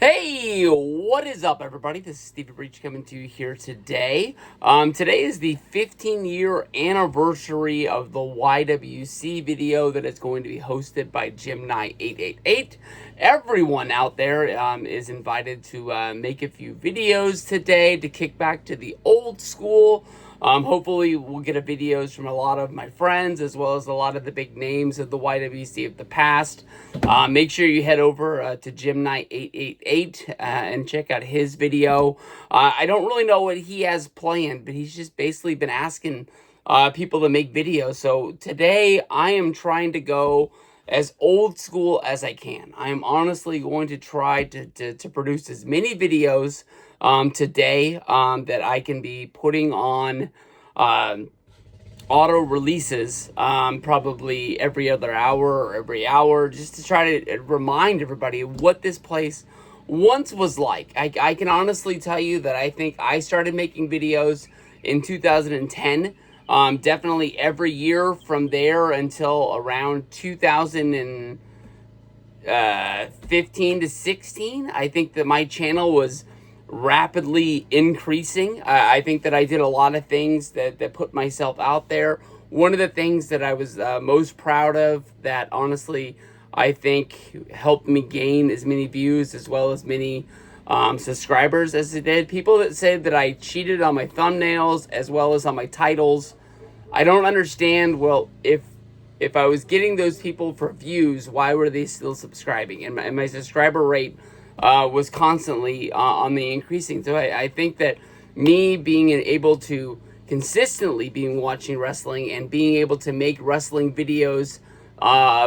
Hey, what is up, everybody? This is Steviebreech coming to you here today. Today is the 15-year anniversary of the YWC video that is going to be hosted by Jim888. Everyone out there is invited to make a few videos today to kick back to the old school. Hopefully we'll get videos from a lot of my friends as well as a lot of the big names of the YWC of the past. Make sure you head over to Jim888 and check out his video. I don't really know what he has planned, but he's just basically been asking people to make videos. So today I am trying to go as old school as I can. I am honestly going to try to produce as many videos today that I can be putting on auto releases probably every other hour or every hour, just to try to remind everybody what this place once was like. I can honestly tell you that I think I started making videos in 2010. Definitely every year from there until around 2015 to 16. I think that my channel was rapidly increasing. I think that I did a lot of things that put myself out there. One of the things that I was most proud of, that honestly I think helped me gain as many views as well as many subscribers as it did. People that said that I cheated on my thumbnails as well as on my titles. I don't understand. Well, if I was getting those people for views, why were they still subscribing? And my subscriber rate was constantly on the increasing. So I think that me being able to consistently being watching wrestling and being able to make wrestling videos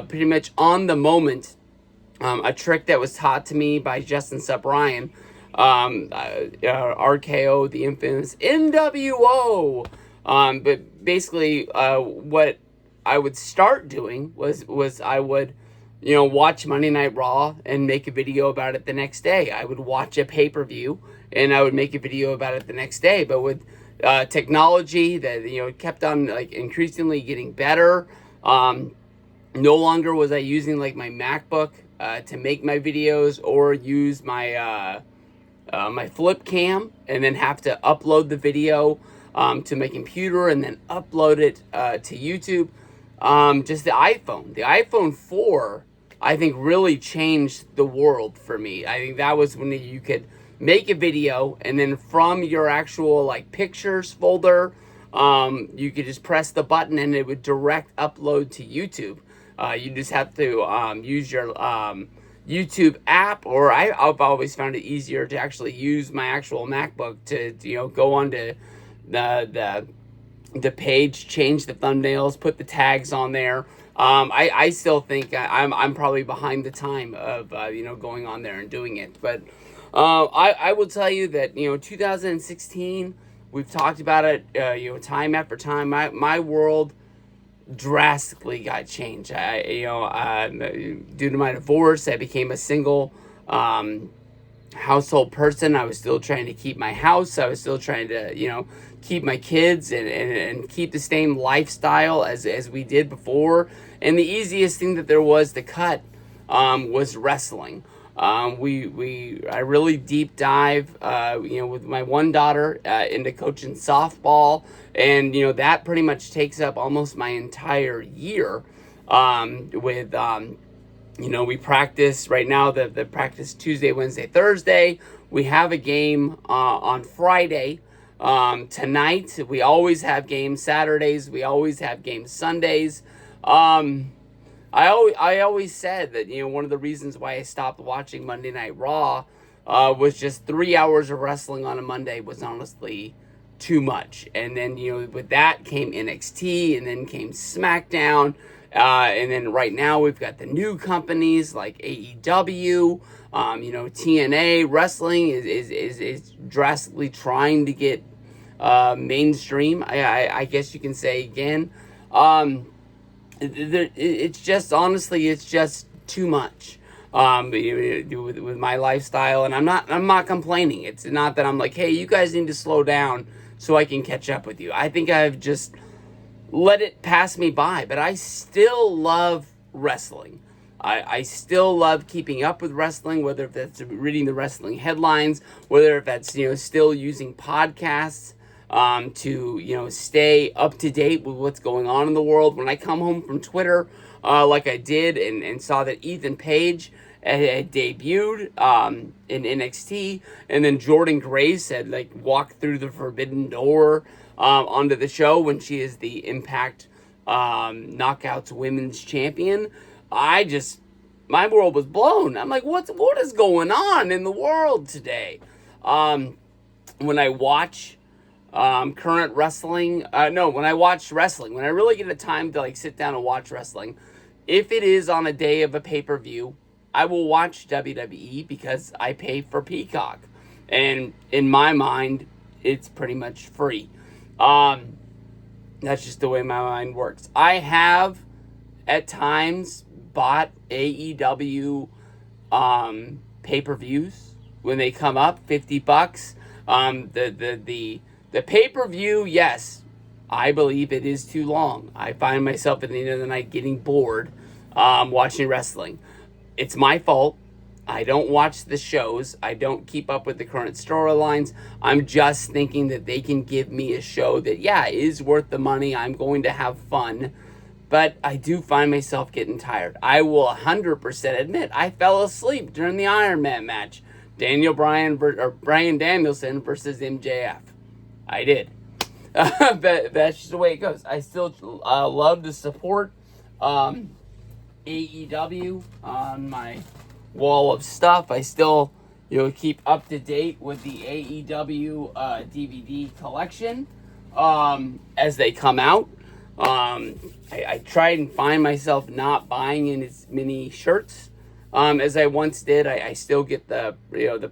pretty much on the moment, a trick that was taught to me by Justin Ryan, RKO, the infamous NWO. But basically, what I would start doing was I would, watch Monday Night Raw and make a video about it the next day. I would watch a pay-per-view and I would make a video about it the next day. But with technology that, kept on increasingly getting better, no longer was I using my MacBook to make my videos or use my my flip cam and then have to upload the video to my computer and then upload it to YouTube. Just the iPhone 4, I think really changed the world for me. I think that was when you could make a video and then from your actual pictures folder, you could just press the button and it would direct upload to YouTube. You just have to use your YouTube app, or I've always found it easier to actually use my actual MacBook to go onto the page, change the thumbnails, put the tags on there. I still think I'm probably behind the time of going on there and doing it. But I will tell you that 2016, we've talked about it time after time. My world drastically got changed. Due to my divorce, I became a single household person. I was still trying to keep my house. I was still trying to keep my kids and keep the same lifestyle as we did before. And the easiest thing that there was to cut was wrestling. I really deep dive with my one daughter into coaching softball, and that pretty much takes up almost my entire year. We practice right now, the practice Tuesday, Wednesday, Thursday. We have a game on Friday. Tonight, we always have games Saturdays. We always have games Sundays. I always said that, one of the reasons why I stopped watching Monday Night Raw was just 3 hours of wrestling on a Monday was honestly too much. And then, with that came NXT, and then came SmackDown. And then right now we've got the new companies like AEW, TNA. Wrestling is drastically trying to get mainstream, I guess you can say again. It's just, honestly, it's just too much with my lifestyle, and I'm not complaining. It's not that I'm like, hey, you guys need to slow down so I can catch up with you. I think I've just let it pass me by, but I still love wrestling. I still love keeping up with wrestling, whether that's reading the wrestling headlines, whether that's, still using podcasts to, stay up to date with what's going on in the world. When I come home from Twitter, like I did, and saw that Ethan Page had debuted in NXT, and then Jordan Grace had walked through the forbidden door onto the show when she is the Impact Knockouts Women's Champion. My world was blown. I'm like, what is going on in the world today? When I watch current wrestling, when I watch wrestling, when I really get a time to sit down and watch wrestling, if it is on a day of a pay-per-view, I will watch WWE because I pay for Peacock. And in my mind, it's pretty much free. That's just the way my mind works. I have, at times, bought AEW pay-per-views when they come up, $50. The pay-per-view, yes, I believe it is too long. I find myself at the end of the night getting bored watching wrestling. It's my fault. I don't watch the shows. I don't keep up with the current storylines. I'm just thinking that they can give me a show that, is worth the money. I'm going to have fun. But I do find myself getting tired. I will 100% admit I fell asleep during the Iron Man match. Bryan Danielson versus MJF. I did. But that's just the way it goes. I still love to support AEW on my wall of stuff. I still keep up to date with the AEW DVD collection as they come out. I try and find myself not buying in as many shirts as I once did. I still get the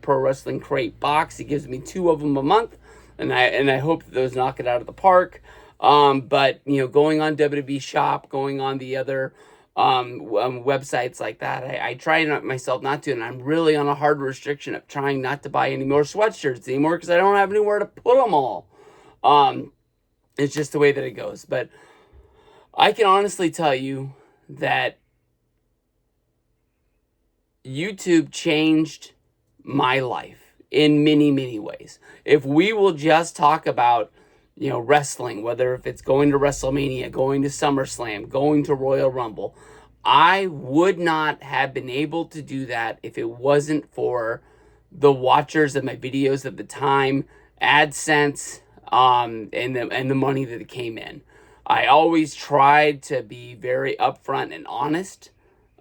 Pro Wrestling Crate box. It gives me 2 of them a month, and I hope that those knock it out of the park. But going on WWE Shop, going on the other websites like that, I try myself not to, and I'm really on a hard restriction of trying not to buy any more sweatshirts anymore because I don't have anywhere to put them all. It's just the way that it goes. But I can honestly tell you that YouTube changed my life in many, many ways. If we will just talk about, wrestling, whether if it's going to WrestleMania, going to SummerSlam, going to Royal Rumble, I would not have been able to do that if it wasn't for the watchers of my videos at the time, AdSense, and the money that came in. I always tried to be very upfront and honest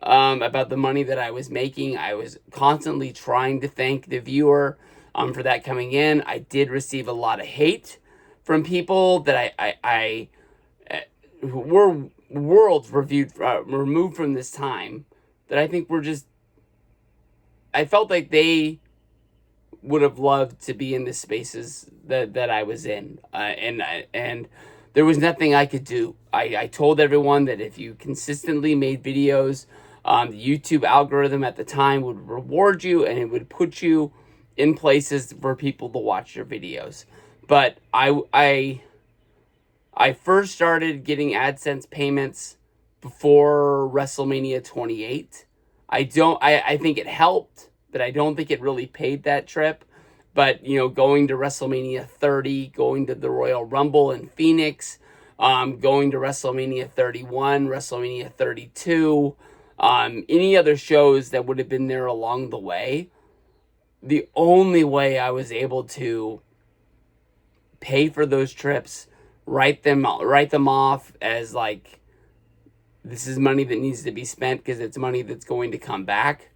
about the money that I was making. I was constantly trying to thank the viewer for that coming in. I did receive a lot of hate from people that I were worlds removed from this time that I think I felt like they would have loved to be in the spaces that I was in, and there was nothing I could do. I told everyone that if you consistently made videos, the YouTube algorithm at the time would reward you, and it would put you in places for people to watch your videos. But I first started getting AdSense payments before WrestleMania 28. I think it helped, but I don't think it really paid that trip. But, going to WrestleMania 30, going to the Royal Rumble in Phoenix, going to WrestleMania 31, WrestleMania 32, any other shows that would have been there along the way, the only way I was able to pay for those trips, write them off as this is money that needs to be spent because it's money that's going to come back,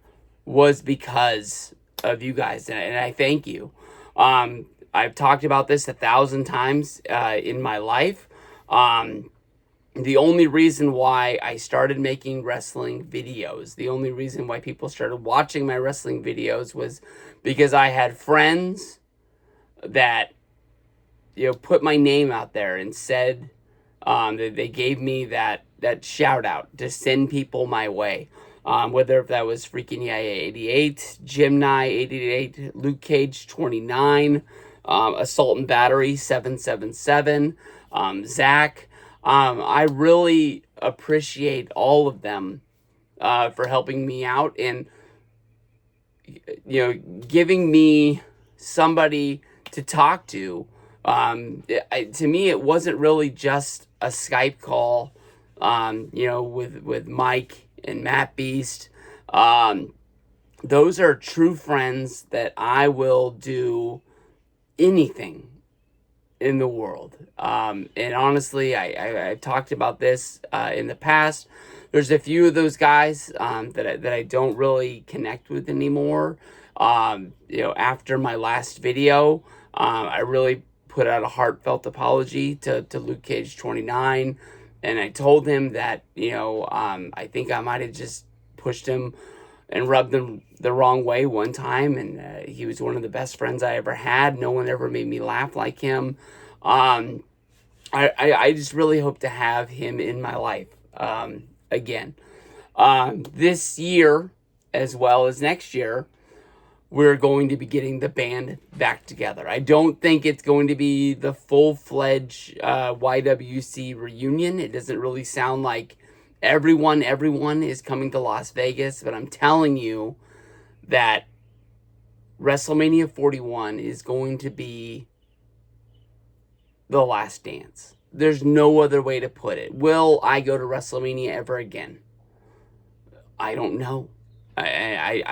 was because of you guys, and I thank you. I've talked about this 1,000 times in my life. The only reason why I started making wrestling videos, the only reason why people started watching my wrestling videos was because I had friends that put my name out there and said that they gave me that shout out to send people my way. Whether if that was Freaking Yaya 88, Jimny 88, Luke Cage 29, Assault and Battery 777, Zach. I really appreciate all of them for helping me out and, giving me somebody to talk to. To me, it wasn't really just a Skype call, with Mike and Matt Beast. Those are true friends that I will do anything in the world. And honestly, I've talked about this in the past. There's a few of those guys that I don't really connect with anymore. After my last video, I really put out a heartfelt apology to Luke Cage 29, and I told him that I think I might have just pushed him and rubbed him the wrong way one time, and he was one of the best friends I ever had. No one ever made me laugh like him. I just really hope to have him in my life again. This year, as well as next year, we're going to be getting the band back together. I don't think it's going to be the full-fledged YWC reunion. It doesn't really sound like everyone is coming to Las Vegas, but I'm telling you that WrestleMania 41 is going to be the last dance. There's no other way to put it. Will I go to WrestleMania ever again? I don't know. I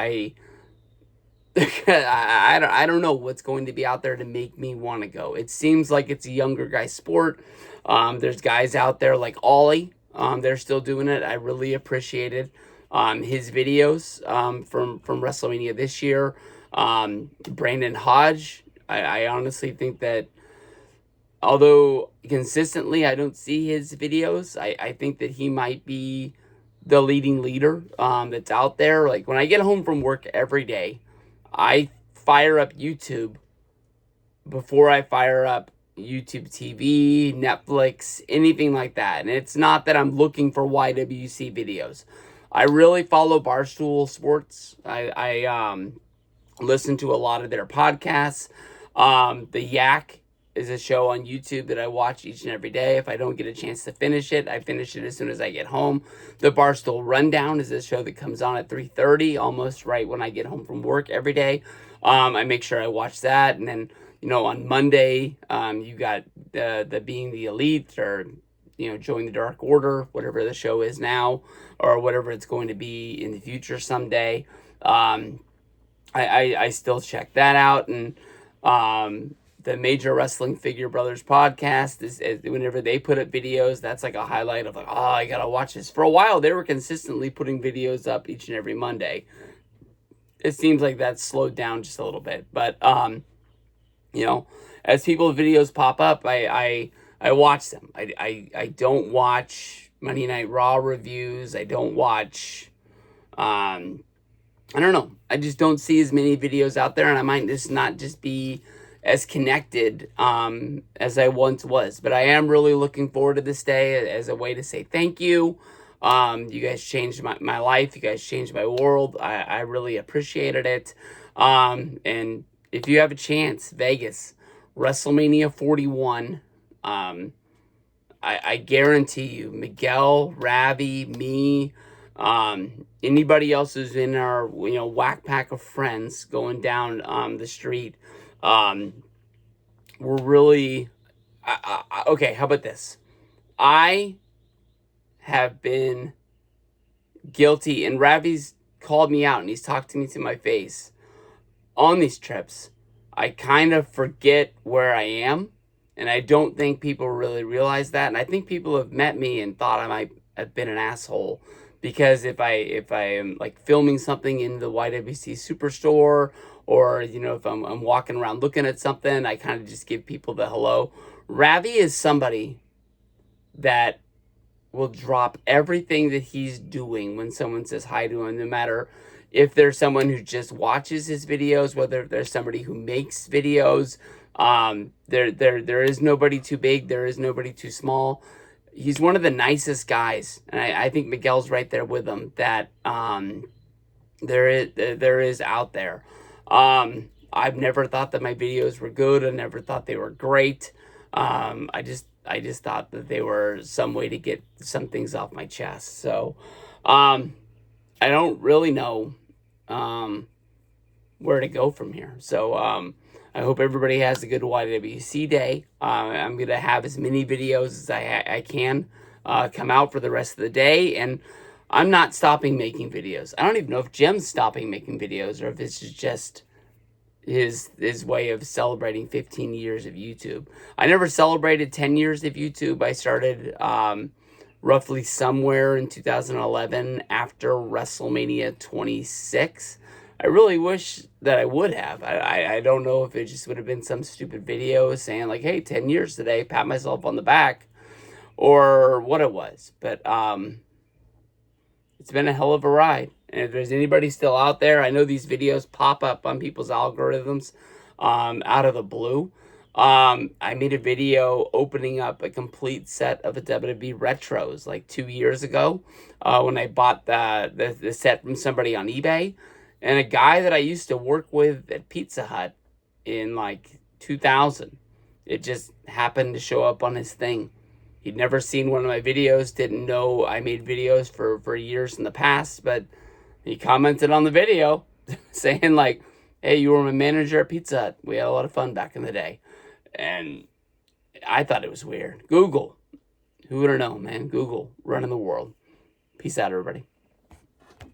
don't know what's going to be out there to make me want to go. It seems like it's a younger guy sport. There's guys out there like Ollie. They're still doing it. I really appreciated his videos from WrestleMania this year. Brandon Hodge. I honestly think that although consistently I don't see his videos, I think that he might be the leading leader that's out there. Like when I get home from work every day, I fire up YouTube before I fire up YouTube TV, Netflix, anything like that. And it's not that I'm looking for YWC videos. I really follow Barstool Sports. I listen to a lot of their podcasts. The Yak is a show on YouTube that I watch each and every day. If I don't get a chance to finish it, I finish it as soon as I get home. The Barstool Rundown is a show that comes on at 3:30, almost right when I get home from work every day. I make sure I watch that. And then, on Monday, you got the Being the Elite, or, Join the Dark Order, whatever the show is now, or whatever it's going to be in the future someday. I still check that out. And the Major Wrestling Figure Brothers podcast is whenever they put up videos, that's like a highlight of like, oh, I gotta watch this. For a while, they were consistently putting videos up each and every Monday. It seems like that's slowed down just a little bit, but as people's videos pop up, I watch them. I don't watch Monday Night Raw reviews. I don't watch. I don't know. I just don't see as many videos out there, and I might just not just be as connected as I once was. But I am really looking forward to this day as a way to say thank you. You guys changed my life. You guys changed my world. I really appreciated it. And if you have a chance, Vegas, WrestleMania 41, I guarantee you, Miguel, Ravi, me, anybody else who's in our whack pack of friends going down the street, we're really okay. How about this? I have been guilty, and Ravi's called me out, and he's talked to me to my face on these trips. I kind of forget where I am, and I don't think people really realize that. And I think people have met me and thought I might have been an asshole, because if I am like filming something in the YWC Superstore, or if I'm walking around looking at something, I kind of just give people the hello. Ravi is somebody that will drop everything that he's doing when someone says hi to him, no matter if there's someone who just watches his videos, whether there's somebody who makes videos. There is nobody too big. There is nobody too small. He's one of the nicest guys, and I think Miguel's right there with him, that there is out there. I've never thought that my videos were good. I never thought they were great. I just thought that they were some way to get some things off my chest. So, I don't really know where to go from here. So I hope everybody has a good YWC day. I'm going to have as many videos as I can come out for the rest of the day. And I'm not stopping making videos. I don't even know if Jim's stopping making videos or if this is just his way of celebrating 15 years of YouTube. I never celebrated 10 years of YouTube. I started roughly somewhere in 2011 after WrestleMania 26. I really wish that I would have. I don't know if it just would have been some stupid video saying like, hey, 10 years today, pat myself on the back, or what it was. But it's been a hell of a ride. And if there's anybody still out there, I know these videos pop up on people's algorithms out of the blue. I made a video opening up a complete set of the WWE Retros like 2 years ago when I bought the set from somebody on eBay. And a guy that I used to work with at Pizza Hut in like 2000, it just happened to show up on his thing. He'd never seen one of my videos, didn't know I made videos for years in the past, but he commented on the video saying like, hey, you were my manager at Pizza Hut. We had a lot of fun back in the day. And I thought it was weird. Google. Who would have known, man? Google running the world. Peace out, everybody.